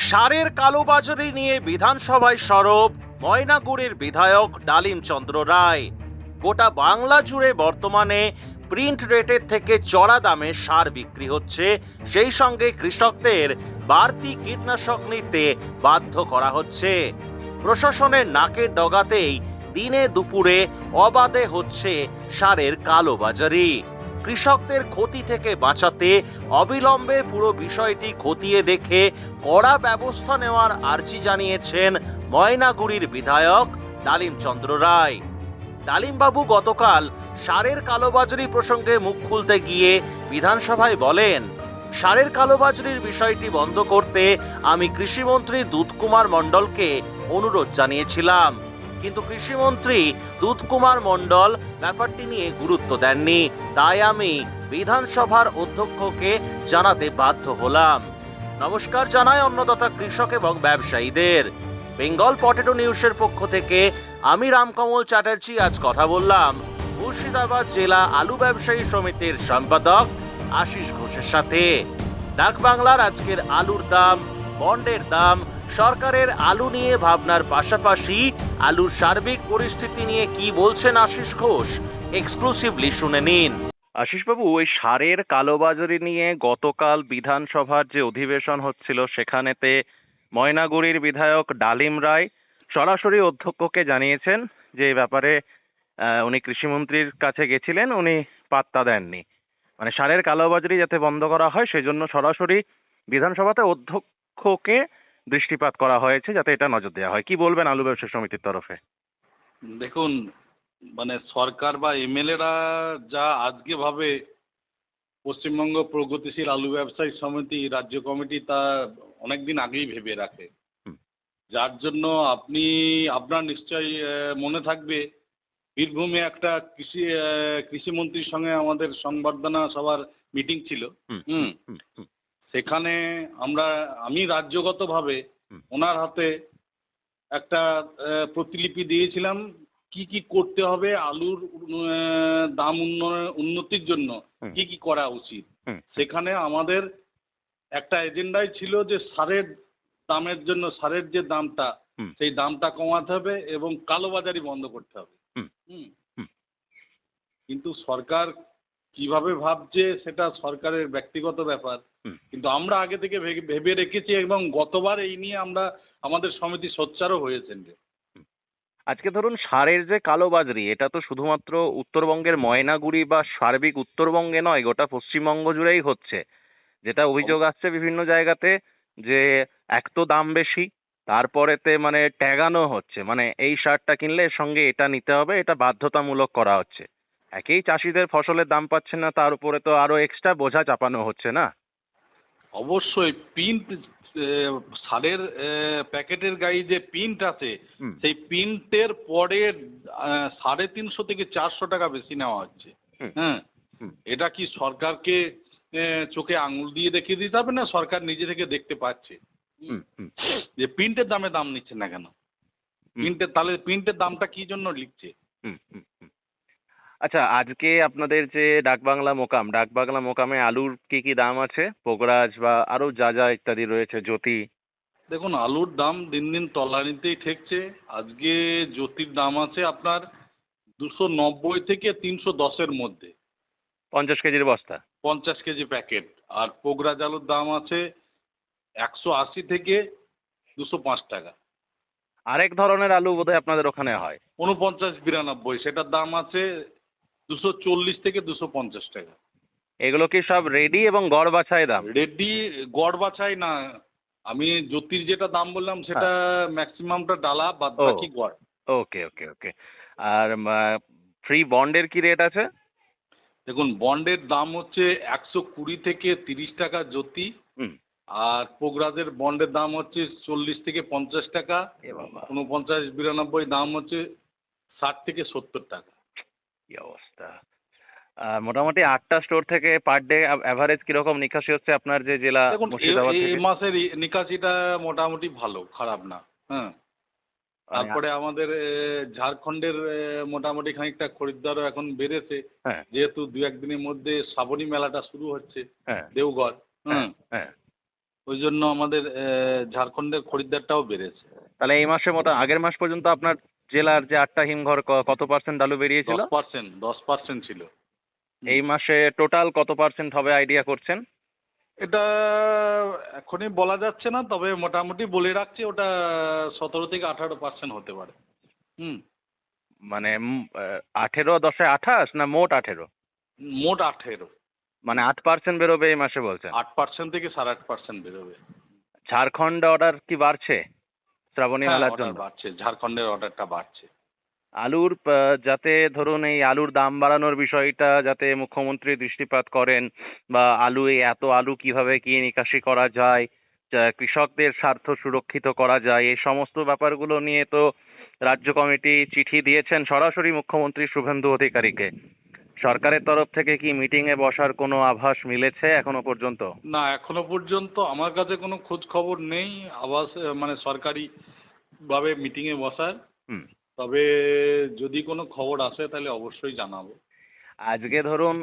সারের কালোবাজারি নিয়ে বিধানসভায় সরব ময়নাগুড়ির বিধায়ক ডালিম চন্দ্র রায়। গোটা বাংলা জুড়ে বর্তমানে প্রিন্ট রেটের থেকে চড়া দামে সার বিক্রি হচ্ছে, সেই সঙ্গে কৃষকদের বাড়তি কীটনাশক নিতে বাধ্য করা হচ্ছে। প্রশাসনের নাকের ডগাতেই দিনে দুপুরে অবাধে হচ্ছে সারের কালোবাজারি। কৃষকদের ক্ষতি থেকে বাঁচাতে অবিলম্বে পুরো বিষয়টি খতিয়ে দেখে কড়া ব্যবস্থা নেওয়ার আর্জি জানিয়েছেন ময়নাগুড়ির বিধায়ক ডালিম চন্দ্র রায়। ডালিমবাবু গতকাল সারের কালোবাজারি প্রসঙ্গে মুখ খুলতে গিয়ে বিধানসভায় বলেন, সারের কালোবাজারির বিষয়টি বন্ধ করতে আমি কৃষিমন্ত্রী দুধকুমার মণ্ডলকে অনুরোধ জানিয়েছিলাম, কিন্তু কৃষিমন্ত্রী দুধকুমার মণ্ডল ব্যাপারটি নিয়ে গুরুত্ব দেননি। তাই আমি বিধানসভার অধ্যক্ষকে জানাতে বাধ্য হলাম। নমস্কার জানাই অন্নদাতা কৃষক এবং ব্যবসায়ীদের। বেঙ্গল পটেটো নিউজের পক্ষ থেকে আমি রামকমল চ্যাটার্জি আজ কথা বললাম মুর্শিদাবাদ জেলা আলু ব্যবসায়ী সমিতির সম্পাদক আশিস ঘোষের সাথে। ডাক বাংলার আজকের আলুর দাম, বন্ডের দাম, সরকারের আলু নিয়ে ভাবনার পাশাপাশি আলুর সার্বিক পরিস্থিতি নিয়ে কি বলছেন আশিস ঘোষ, এক্সক্লুসিভলি শুনে নিন। আশিসবাবু, ওই সারের কালোবাজারি নিয়ে গতকাল বিধানসভার যে অধিবেশন হচ্ছিল সেখানেতে ময়নাগুড়ির বিধায়ক ডালিম রায় সরাসরি অধ্যক্ষকে জানিয়েছেন যে এই ব্যাপারে উনি কৃষিমন্ত্রীর কাছে গেছিলেন, উনি পাত্তা দেননি। মানে সারের কালোবাজারি যাতে বন্ধ করা হয় সেজন্য সরাসরি বিধানসভাতে অধ্যক্ষকে দৃষ্টিপাত করা হয়েছে যাতে এটা নজর দেওয়া হয়। কি বলবেন আলু ব্যবসা সমিতির তরফে? দেখুন, মানে সরকার বা এমএলএরা যা আজকে ভাবে পশ্চিমবঙ্গ প্রগতিশীল আলু ব্যবসায়ী সমিতি রাজ্য কমিটি তা অনেকদিন আগেই ভেবে রাখে। যার জন্য আপনার নিশ্চয়ই মনে থাকবে বীরভূমে একটা কৃষিমন্ত্রীর সঙ্গে আমাদের সংবর্ধনা সভার মিটিং ছিল। সেখানে আমি রাজ্যগতভাবে ওনার হাতে একটা প্রতিলিপি দিয়েছিলাম কি কি করতে হবে আলুর দাম উন্নতির জন্য কি কি করা উচিত। সেখানে আমাদের একটা এজেন্ডাই ছিল যে সারের দামের জন্য সারের যে দামটা সেই দামটা কমাতে হবে এবং কালোবাজারি বন্ধ করতে হবে। কিন্তু সরকার কিভাবে ভাবছে সেটা সরকারের ব্যক্তিগত ব্যাপার, কিন্তু আমরা আগে থেকে ভেবে রেখেছি এবং গতবার এই নিয়ে আমাদের সমিতি সোচ্চারও হয়েছেন। আজকে ধরুন সারের যে কালোবাজারি, এটা তো শুধুমাত্র উত্তরবঙ্গের ময়নাগুড়ি বা সার্বিক উত্তরবঙ্গে নয়, গোটা পশ্চিমবঙ্গ জুড়েই হচ্ছে। যেটা অভিযোগ আসছে বিভিন্ন জায়গাতে যে এক তো দাম বেশি, তারপরেতে মানে ট্যাগানো হচ্ছে, মানে এই সারটা কিনলে এর সঙ্গে এটা নিতে হবে, এটা বাধ্যতামূলক করা হচ্ছে। একেই চাষিদের ফসলের দাম পাচ্ছে না, তার উপরে তো আরো এক্সট্রা বোঝা চাপানো হচ্ছে না? অবশ্যই প্রিন্ট সারের প্যাকেটের গায়ে যে প্রিন্ট আছে সেই প্রিন্টের পরে 350 থেকে 400 টাকা বেশি নেওয়া হচ্ছে। হ্যাঁ, এটা কি সরকারকে চোখে আঙুল দিয়ে দেখিয়ে দিতে হবে না সরকার নিজে থেকে দেখতে পাচ্ছে যে প্রিন্টের দাম নিচ্ছে না কেন? তাহলে প্রিন্টের দামটা কি জন্য লিখছে? আচ্ছা, আজকে আপনাদের যে ডাকবাংলা মোকামে আলুর কি কি দাম আছে? পোগরাজ বা আরো যা যা ইত্যাদি রয়েছে, জ্যোতি। দেখুন, আলুর দাম দিন দিন তলানিতেই ঠেকছে। আজকে জ্যোতির দাম আছে আপনার 290 থেকে 310-এর মধ্যে 50 কেজির বস্তা, 50 কেজি প্যাকেট। আর পোগরাজ আলুর দাম আছে 180 থেকে 205 টাকা। আরেক ধরনের আলু বোধহয় আপনাদের ওখানে হয় 49-92, সেটার দাম আছে 240 থেকে 250 টাকা। এগুলো কি সব রেডি এবং গড় বাছাই দাম? রেডি গড় বাছাই না, আমি জ্যোতির যেটা দাম বললাম সেটা ম্যাক্সিমামটা ডালা, বাদ বাকি গড়। ওকে ওকে ওকে। আর ফ্রি বন্ডের কি রেট আছে? দেখুন, বন্ডের দাম হচ্ছে 120 থেকে 30 টাকা জ্যোতি, আর পোগরাজের বন্ডের দাম হচ্ছে 40 থেকে 50 টাকা, 49-92 দাম হচ্ছে 60 থেকে 70 টাকা। কি অবস্থা! মোটামুটি 8টা স্টোর থেকে পার ডে অ্যাভারেজ কিরকম নিকাশি হচ্ছে আপনার যে জেলা মুর্শিদাবাদ থেকে? এই মাসের নিকাশিটা মোটামুটি ভালো, খারাপ না। হ্যাঁ, তারপরে আমাদের ঝাড়খণ্ডের মোটামুটি খানিকটা খরিদ্দারও এখন বেড়েছে, যেহেতু 2-1 দিনের মধ্যে শ্রাবণী মেলাটা শুরু হচ্ছে দেওঘর। ওই জন্য আমাদের ঝাড়খণ্ডের খরিদ্দারটাও বেড়েছে। তাহলে এই মাসে আগের মাস পর্যন্ত আপনার জেলার যে 8টা হিমঘর কত পার্সেন্ট আলু বেরিয়েছিল? 10% ছিল। এই মাসে টোটাল কত পার্সেন্ট হবে আইডিয়া করছেন? এটা এখনই বলা যাচ্ছে না, তবে মোটামুটি বলে রাখছি ওটা 17 থেকে 18% হতে পারে। হুম। মানে 18 10 28 না মোট 18? মোট 18। মানে 8% বেরোবে এই মাসে বলছেন? 8% থেকে 8.5% বেরোবে। ঝাড়খণ্ড অর্ডার কি বাড়ছে শ্রাবণী হ্যাঁ, মেলার অর্ডার জন্য? বাড়ছে, ঝাড়খণ্ডের অর্ডারটা বাড়ছে। আলুর যাতে ধরুন এই আলুর দাম বাড়ানোর বিষয়টা যাতে মুখ্যমন্ত্রী দৃষ্টিপাত করেন, বা এত আলু কিভাবে কি নিকাশি করা যায়, কৃষকদের স্বার্থ সুরক্ষিত করা যায়, এই সমস্ত ব্যাপারগুলো নিয়ে তো রাজ্য কমিটি চিঠি দিয়েছেন সরাসরি মুখ্যমন্ত্রী শুভেন্দু অধিকারীকে। সরকারের তরফ থেকে কি মিটিং এ বসার কোনো আভাস মিলেছে এখনো পর্যন্ত? না, এখনো পর্যন্ত আমার কাছে কোনো খোঁজ খবর নেই আবাস মানে সরকারি ভাবে মিটিংয়ে বসার। হুম। তবে যদি কোনো খবর আসে তাহলে অবশ্যই জানাবো। আজকে ধরুন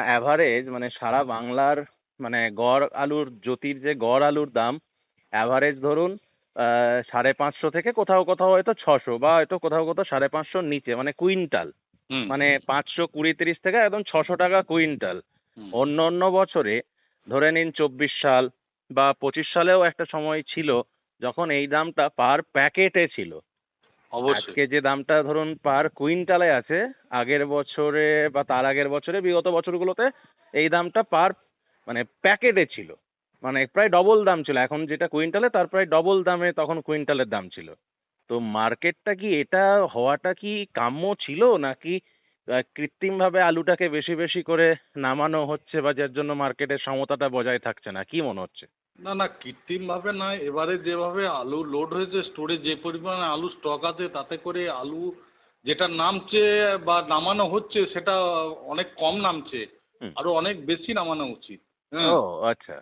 অ্যাভারেজ মানে সারা বাংলার মানে গড় আলুর জ্যোতির যে গড় আলুর দাম অ্যাভারেজ ধরুন 550 থেকে কোথাও কোথাও হয়তো 600, বা হয়তো কোথাও কোথাও 550 নিচে, মানে কুইন্টাল, হুম। মানে 520-30 থেকে একদম 600 টাকা কুইন্টাল। হুম। অন্য অন্য বছরে ধরে নিন 24 সাল বা 25 সালেও একটা সময় ছিল যখন এই দামটা পার প্যাকেটে ছিল। অবশ্যই। আজকে যে দামটা ধরুন পার কুইন্টালে আছে, আগের বছরে বা তার আগের বছরে বিগত বছরগুলোতে এই দামটা পার মানে প্যাকেটে ছিল, মানে প্রায় ডবল দাম ছিল। এখন যেটা কুইন্টালে তার প্রায় ডবল দামে তখন কুইন্টালের দাম ছিল। তো মার্কেটটা কি এটা হওয়াটা কি কাম্য ছিল, নাকি কৃত্রিমভাবে আলুটাকে বেশি বেশি করে নামানো হচ্ছে, বা যার জন্য মার্কেটের সমতাটা বজায় থাকছে না, কি মনে হচ্ছে? না না, কৃত্রিম ভাবে নয়, এবারে যেভাবে আলু লোড হয়েছে স্টোরে, যে পরিমাণে আলু স্টক আছে তাতে করে আলু যেটা নামছে বা নামানো হচ্ছে সেটা অনেক কম নামছে। হুম। আরো অনেক বেশি নামানো উচিত। হ্যাঁ, ও আচ্ছা।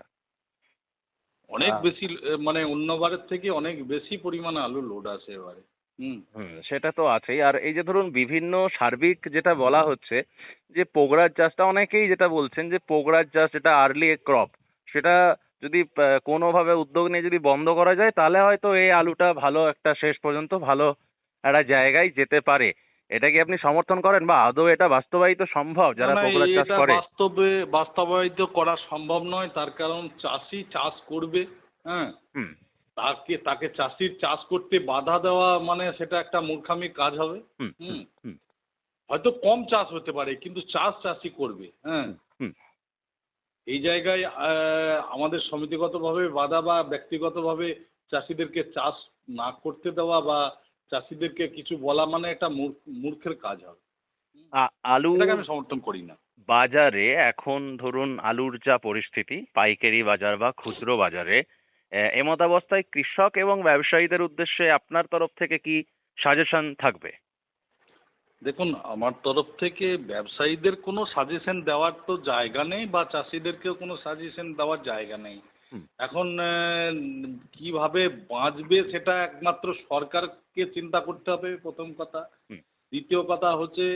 অনেক আহ, বেশি, মানে অন্যবারের থেকে অনেক বেশি পরিমাণে আলু লোড আছে এবারে। হুম। সেটা তো আছেই। আর এই যে ধরুন বিভিন্ন সার্বিক যেটা বলা হচ্ছে যে পোগরাজ চাষটা, অনেকেই যেটা বলছেন যে পোগরাজ চাষ যেটা আর্লি ক্রপ, সেটা যদি কোনোভাবে উদ্যোগ নিয়ে যদি বন্ধ করা যায় তাহলে হয়তো এই আলুটা ভালো একটা শেষ পর্যন্ত ভালো একটা জায়গায় যেতে পারে। এটা কি আপনি সমর্থন করেন, বা আদৌ এটা বাস্তবায়িত সম্ভব না যারা না, পোগরাজ চাষ এটা করে? বাস্তবায়িত করা সম্ভব নয়, তার কারণ চাষি চাষ করবে। হ্যাঁ, হুম তাকে চাষির চাষ করতে বাধা দেওয়া মানে সেটা একটা মূর্খামির কাজ হবে। হুম হুম হুম। হুম হয়তো কম চাষ হতে পারে কিন্তু চাষি করবে। হ্যাঁ, হুম হুম। এই জায়গায় আমাদের সমিতিগতভাবে বাধা বা ব্যক্তিগতভাবে চাষিদেরকে চাষ না করতে দেওয়া বা চাষিদেরকে কিছু বলা মানে একটা মূর্খের কাজ হবে। আলু এটাকে আমি সমর্থন করি না। বাজারে এখন ধরুন আলুর যা পরিস্থিতি পাইকারি বাজার বা খুচরো বাজারে, এমতাবস্থায় কৃষক এবং ব্যবসায়ীদের উদ্দেশ্যে আপনার তরফ থেকে কি সাজেশন থাকবে? দেখুন, আমার তরফ থেকে ব্যবসায়ীদের কোনো সাজেশন দেওয়ার তো জায়গা নেই, বা চাষিদেরকেও কোনো সাজেশন দেওয়ার জায়গা নেই। হুম এখন কিভাবে বাঁচবে সেটা একমাত্র সরকারকে চিন্তা করতে হবে, প্রথম কথা। হুম দ্বিতীয় কথা হচ্ছে,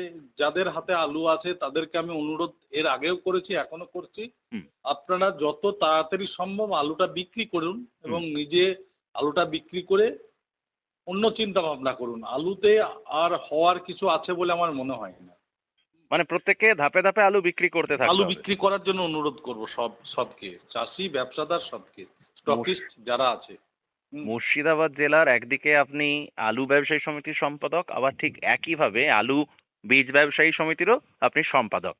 যাদের হাতে আলু আছে তাদেরকে আমি অনুরোধ এর আগেও করেছি, এখনো করছি, হুম আপনারা যত তাড়াতাড়ি সম্ভব আলুটা বিক্রি করুন এবং হুম। নিজে আলুটা বিক্রি করে অন্য চিন্তা ভাবনা করুন। আলুতে আর হওয়ার কিছু আছে বলে আমার মনে হয় না। মানে প্রত্যেককে ধাপে ধাপে আলু বিক্রি করতে থাকতে আলু হবে। বিক্রি করার জন্য অনুরোধ করব সবকে, চাষি, ব্যবসাদার, সবকে, স্টকিস্ট যারা আছে। হুম। মুর্শিদাবাদ জেলার একদিকে আপনি আলু ব্যবসায়ী সমিতির সম্পাদক, আবার ঠিক একইভাবে আলু বীজ ব্যবসায়ী সমিতিরও আপনি সম্পাদক।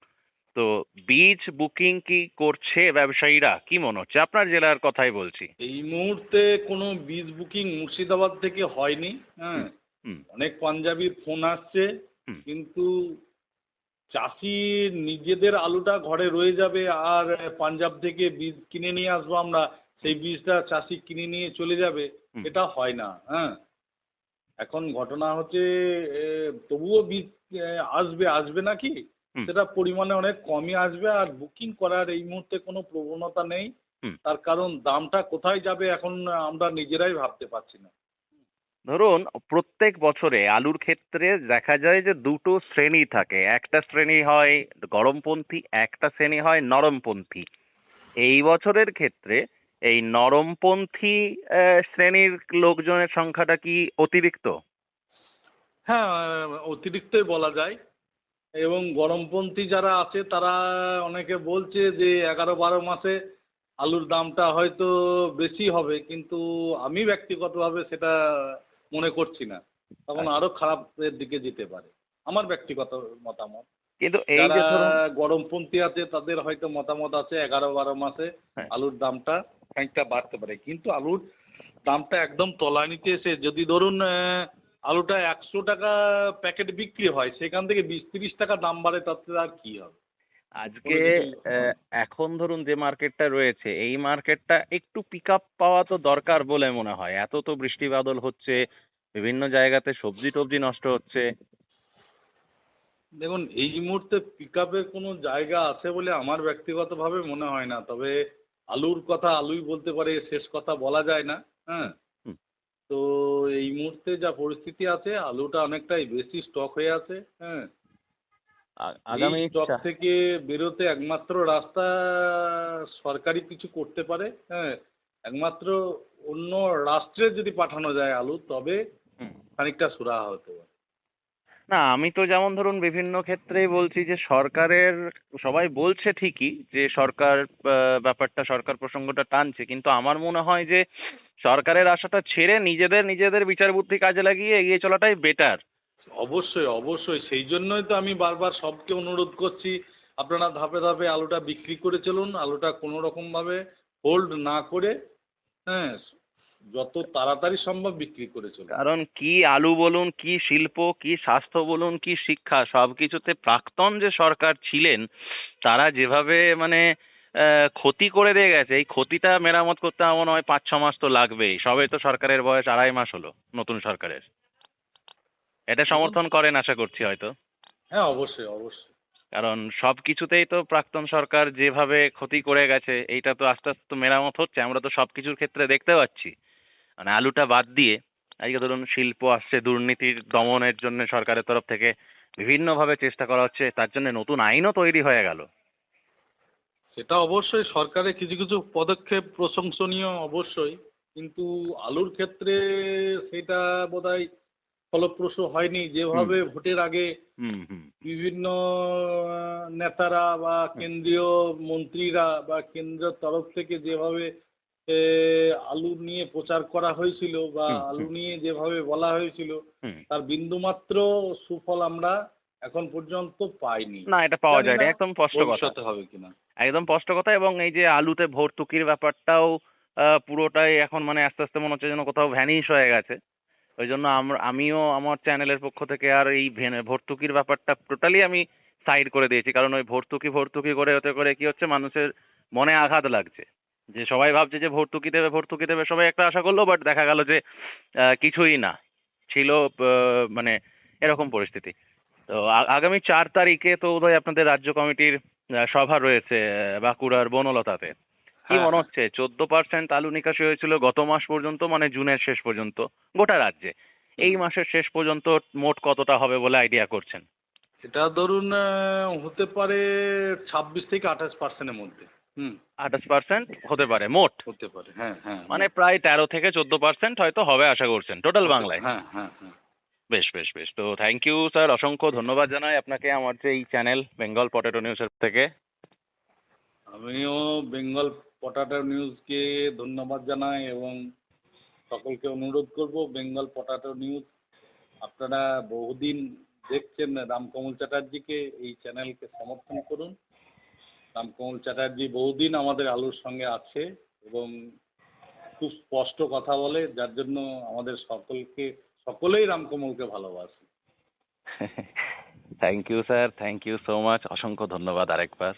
তো বীজ বুকিং কি করছে ব্যবসায়ীরা, কি মনে হচ্ছে? আপনার জেলার কথাই বলছি। এই মুহূর্তে কোনো বীজ বুকিং মুর্শিদাবাদ থেকে হয়নি। হ্যাঁ, হুম হুম অনেক পাঞ্জাবির ফোন আসছে, হুম কিন্তু চাষি নিজেদের আলুটা ঘরে রয়ে যাবে আর পাঞ্জাব থেকে বীজ কিনে নিয়ে আসবো আমরা, সেই বীজটা চাষি কিনে নিয়ে চলে যাবে, হুম এটা হয় না। হ্যাঁ, এখন ঘটনা হচ্ছে তবুও বীজ আসবে নাকি, হুম সেটা পরিমাণে অনেক কমই আসবে, আর বুকিং করার এই মুহূর্তে কোনো প্রবণতা নেই। হুম। তার কারণ দামটা কোথায় যাবে এখন আমরা নিজেরাই ভাবতে পারছি না। ধরুন প্রত্যেক বছরে আলুর ক্ষেত্রে দেখা যায় যে দুটো শ্রেণী থাকে, একটা শ্রেণী হয় গরমপন্থী, একটা শ্রেণী হয় নরমপন্থী। এই বছরের ক্ষেত্রে এই নরমপন্থী শ্রেণীর লোকজনের সংখ্যাটা কি অতিরিক্ত? হ্যাঁ, অতিরিক্তই বলা যায়। এবং গরমপন্থী যারা আছে তারা অনেকে বলছে যে 11-12 মাসে আলুর দামটা হয়তো বেশি হবে, কিন্তু আমি ব্যক্তিগতভাবে সেটা মনে করছি না। তখন আরো খারাপের দিকে যেতে পারে, আমার ব্যক্তিগত মতামত। কিন্তু এই যারা যে ধরুন, গরমপন্থী আছে তাদের হয়তো মতামত আছে 11-12 মাসে হ্যাঁ, আলুর দামটা খানিকটা বাড়তে পারে, কিন্তু আলুর দামটা একদম তলানিতে এসে যদি ধরুন আলুটা 100 টাকা প্যাকেট বিক্রি হয়, সেখান থেকে 20-30 টাকা দাম বাড়ে, তাতে আর কি হবে? আজকে কোনো কিছু হবে না। এখন ধরুন যে মার্কেটটা রয়েছে এই মার্কেটটা একটু পিক আপ পাওয়া তো দরকার বলে মনে হয়। এত তো বৃষ্টি বাদল হচ্ছে, বিভিন্ন জায়গাতে সবজি টবজি নষ্ট হচ্ছে। দেখুন, এই মুহূর্তে পিকআপের কোনো জায়গা আছে বলে আমার ব্যক্তিগতভাবে মনে হয় না। তবে আলুর কথা আলুই বলতে পারে, শেষ কথা বলা যায় না। হ্যাঁ, হুম, তো এই মুহূর্তে যা পরিস্থিতি আছে, আলুটা অনেকটাই বেশি স্টক হয়ে আছে। হ্যাঁ, এই আগামী স্টক থেকে বেরোতে একমাত্র রাস্তা সরকারি কিছু করতে পারে। হ্যাঁ, একমাত্র অন্য রাষ্ট্রে যদি পাঠানো যায় আলু, তবে হুম। খানিকটা সুরাহা হতে পারে। না, আমি তো যেমন ধরুন বিভিন্ন ক্ষেত্রেই বলছি যে সরকারের, সবাই বলছে ঠিকই যে সরকার ব্যাপারটা, সরকার প্রসঙ্গটা টানছে, কিন্তু আমার মনে হয় যে সরকারের আশাটা ছেড়ে নিজেদের নিজেদের বিচার বুদ্ধি কাজে লাগিয়ে এগিয়ে চলাটাই বেটার। অবশ্যই, অবশ্যই। সেই জন্যই তো আমি বারবার সবকে অনুরোধ করছি, আপনারা ধাপে ধাপে আলুটা বিক্রি করে চলুন। আলুটা কোনো রকমভাবে হোল্ড না করে, হ্যাঁ, যত তাড়াতাড়ি সম্ভব বিক্রি করে চলুন। কারণ কি আলু বলুন, কি শিল্প, কি স্বাস্থ্য বলুন, কি শিক্ষা, সবকিছুতে প্রাক্তন যে সরকার ছিলেন তারা যেভাবে মানে ক্ষতি করে দিয়ে গেছে, এই ক্ষতিটা মেরামত করতে আমার মনে হয় 5-6 মাস তো লাগবেই। সবে তো সরকারের বয়স 2.5 মাস হলো, নতুন সরকারের। এটা দেখুন, সমর্থন করেন আশা করছি হয়তো। হ্যাঁ, অবশ্যই, অবশ্যই। কারণ সবকিছুতেই তো প্রাক্তন সরকার যেভাবে ক্ষতি করে গেছে, এইটা তো আস্তে আস্তে তো মেরামত হচ্ছে, আমরা তো সবকিছুর ক্ষেত্রে দেখতে পাচ্ছি। মানে আলুটা বাদ দিয়ে আজকে ধরুন শিল্প আসছে, দুর্নীতির দমনের জন্য সরকারের তরফ থেকে বিভিন্নভাবে চেষ্টা করা হচ্ছে, তার জন্য নতুন আইনও তৈরি হয়ে গেল। সেটা অবশ্যই সরকারের কিছু কিছু পদক্ষেপ প্রশংসনীয়, অবশ্যই। কিন্তু আলুর ক্ষেত্রে সেটা বোধহয় ফলপ্রসূ হয়নি। হুম, যেভাবে ভোটের আগে হুম, হুম, বিভিন্ন নেতারা বা কেন্দ্রীয় মন্ত্রীরা বা কেন্দ্রের তরফ থেকে যেভাবে এ, আলু নিয়ে প্রচার করা হয়েছিল বা হুম, আলু হুম, নিয়ে যেভাবে বলা হয়েছিল, হুম। তার বিন্দুমাত্র সুফল আমরা এখন পর্যন্ত পাইনি। না, এটা পাওয়া জানি যায়নি, না একদম স্পষ্ট কথা। ভবিষ্যতে হবে কিনা। একদম স্পষ্ট কথা। এবং এই যে আলুতে ভর্তুকির ব্যাপারটাও পুরোটাই এখন মানে আস্তে আস্তে মনে হচ্ছে যেন কোথাও ভ্যানিশ হয়ে গেছে। ওই জন্য আমিও আমার চ্যানেলের পক্ষ থেকে আর এই ভর্তুকির ব্যাপারটা টোটালি আমি সাইড করে দিয়েছি। কারণ ওই ভর্তুকি ভর্তুকি করে হতে করে কি হচ্ছে, মানুষের মনে আঘাত লাগছে। যে সবাই ভাবছে যে ভর্তুকি দেবে ভর্তুকি দেবে, সবাই একটা আশা করলো, বাট দেখা গেল যে কিছুই না ছিল। মানে এরকম পরিস্থিতি। তো আগামী 4 তারিখে তো বোধহয় আপনাদের রাজ্য কমিটির সভা রয়েছে বাঁকুড়ার বনলতাতে। কি হ্যাঁ, মনে হ্যাঁ। হচ্ছে? 14% আলু নিকাশি হয়েছিল গত মাস পর্যন্ত, মানে জুনের শেষ পর্যন্ত গোটা রাজ্যে। এই হুম। মাসের শেষ পর্যন্ত মোট কতটা হবে বলে আইডিয়া করছেন? এটা ধরুন হতে পারে 26-28% মধ্যে। হুম। 28% হতে পারে মোট। হতে পারে, হ্যাঁ, হ্যাঁ, মানে মোট। প্রায় 13-14% হয়তো হবে আশা করছেন টোটাল হতে, বাংলায়। হ্যাঁ, হ্যাঁ, হ্যাঁ। বেশ, বেশ, বেশ। তো থ্যাংক ইউ স্যার, অসংখ্য ধন্যবাদ জানাই আপনাকে আমার যে এই চ্যানেল বেঙ্গল পটেটো নিউজের থেকে। আমিও বেঙ্গল পটাটো নিউজকে ধন্যবাদ জানাই এবং সকলকে অনুরোধ করব, বেঙ্গল পটাটো নিউজ আপনারা বহুদিন দেখছেন রামকমল চ্যাটার্জিকে, এই চ্যানেলকে সমর্থন করুন। রামকমল চ্যাটার্জি বহুদিন আমাদের আলুর সঙ্গে আছে এবং খুব স্পষ্ট কথা বলে, যার জন্য আমাদের সকলেই রামকমলকে ভালোবাসে। Thank you sir, thank you so much, অসংখ্য ধন্যবাদ আরেকবার।